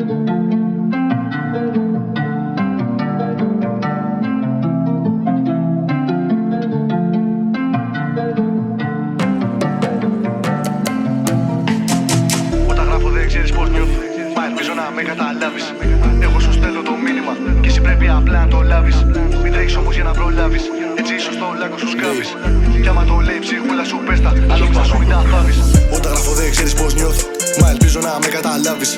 Όταν γράφω δεν ξέρεις πως νιώθω, μα ελπίζω να με καταλάβεις. Εγώ σου στέλνω το μήνυμα και εσύ πρέπει απλά να το λάβεις. Μην τρέχεις όμως για να προλάβεις, έτσι ίσως το λάκκο σου σκάβεις. Κι άμα το λέει η ψυχούλα σου πες τα, άλλο μέσα σου μην τα θάβεις. Όταν γράφω δεν ξέρεις πως νιώθω, μα ελπίζω να με καταλάβεις.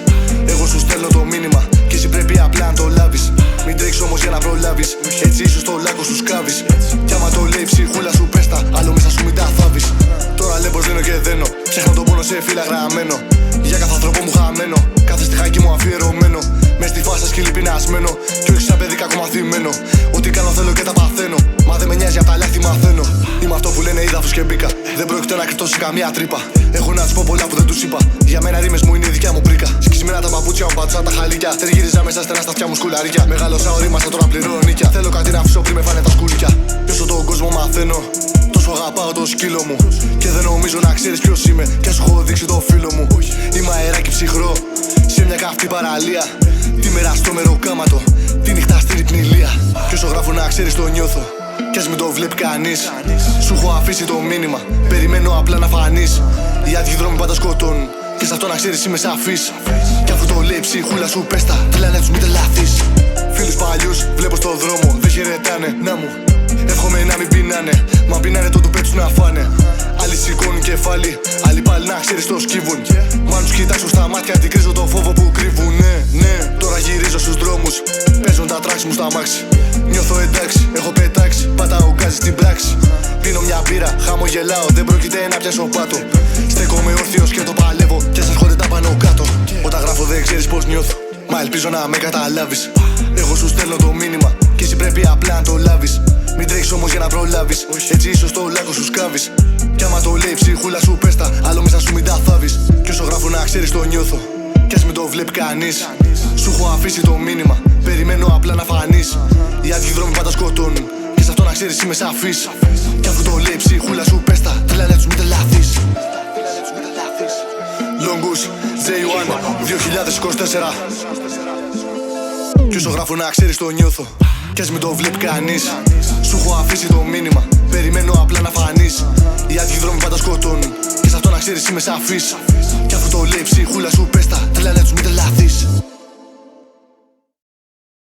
Εγώ σου στέλνω το μήνυμα και εσύ πρέπει απλά να το λάβεις. Μην τρέχεις όμως για να προλάβεις, έτσι ίσως το λάκκο σου σκάβεις. Κι άμα το λέει η ψυχούλα σου πες τα, άλλο μέσα σου μην τα θάβεις. Τώρα λέω πως δίνω και δένω, ψάχνω τον πόνο σε φύλλα γραμμένο. Για κάθε άνθρωπο μου χαμένο, κάθε στιχάκι μου αφιερωμένο. Μες στη φάση σκύλι πεινασμένο, κι όχι σαν παιδί κακομαθημένο. Ό,τι κάνω θέλω και τα παθαίνω, μα δεν με νοιάζει απ' τα λάθη μαθαίνω. Είμαι αυτό που λένε είδαφος και μπήκα, δεν πρόκειται να κρυφτώ σε καμία τρύπα. Έχω να τους πω πολλά που δεν τους είπα, για μένα ρήμες μου είναι η δικιά μου πρίκα. Σκισμένα τα παπούτσια μου, πατσά τα χαλίκια. Τριγύριζα μέσα στενά στα αυτιά μου σκουλαρίκια. Μεγάλωσα ορίμασα, τώρα πληρώνω νίκια. Θέλω κάτι να αφήσω πριν με φάνε τα σκούλικια. Πίσω τον κόσμο μαθαίνω, τόσο αγαπάω το σκύλο μου. Και δεν νομίζω να ξέρεις ποιος είμαι, κι ας έχω δείξει το φίλο μου. Είμαι αεράκι ψυχρό, σε μια καυτή παραλία. Τη μέρα στο μεροκάματο, τη νύχτα στην υπνηλία. Κι όσο γράφω να ξέρεις το νιώθω, κι ας μην το βλέπει κανείς. Σου έχω αφήσει το μήνυμα, περιμένω απλά να φανείς. Οι άδειοι δρόμοι πάντα σκοτώνουν, και σε αυτό να ξέρεις είμαι σαφής. Κι αφού το λέει η ψυχούλα σου πες τα, τρελάνε τους μην τρελαθείς. Φίλους παλιούς βλέπω στο δρόμο, δεν χαιρετάνε, να μου. Εύχομαι να μην πεινάνε, μα πεινάνε το τουπέ τους να φάνε. Άλλοι σηκώνουν κεφάλι, άλλοι πάλι να ξέρεις το σκύβουν. Μα αν τους κοιτάξω στα μάτια, αντικρίζω το φόβο που κρύβουν. Ναι, τώρα γυρίζω στους δρόμους, παίζουν τα τράξ μου στα μάξι. Νιώθω εντάξει, έχω πετάξει, πατάω γκάζι στην πράξη. Πίνω μια μπύρα, χαμογελάω, δεν πρόκειται να πιάσω πάτο. Στέκομαι όρθιος και το παλεύω, κι ας έρχονται τα πάνω κάτω. Όταν γράφω δεν ξέρεις πως νιώθω, μα ελπίζω να με καταλάβεις. Εγώ σου στέλνω το μήνυμα και εσύ πρέπει απλά να το λάβεις. Μην τρέχεις όμως για να προλάβεις, έτσι ίσως το λάκκο σου σκάβεις. Κι άμα το λέει η ψυχούλα σου πες τα, άλλο μέσα σου μην τα θάβεις. Κι όσο γράφω να ξέρεις το νιώθω, κι ας μην το βλέπει κανείς. Σου έχω αφήσει το μήνυμα, περιμένω απλά να φανείς. Οι άδειοι δρόμοι πάντα σκοτώνουν, και σε αυτό να ξέρεις είμαι σαφής. Κι αφού το λέει η ψυχούλα σου πες τα, τρελάνε τους μην τρελαθείς. Λόγκους, J1, 2024. Κι όσο γράφω να ξέρεις το νιώθω, κι ας μην το βλέπει κανείς. Σου έχω αφήσει το μήνυμα, περιμένω απλά να φανείς. Οι άδειοι δρόμοι πάντα σκοτώνουν, και σε αυτό να ξέρεις είμαι σαφής. Κι αφού το λέει η ψυχούλα σου πες τα, τρελάνε τους μην τρελαθείς.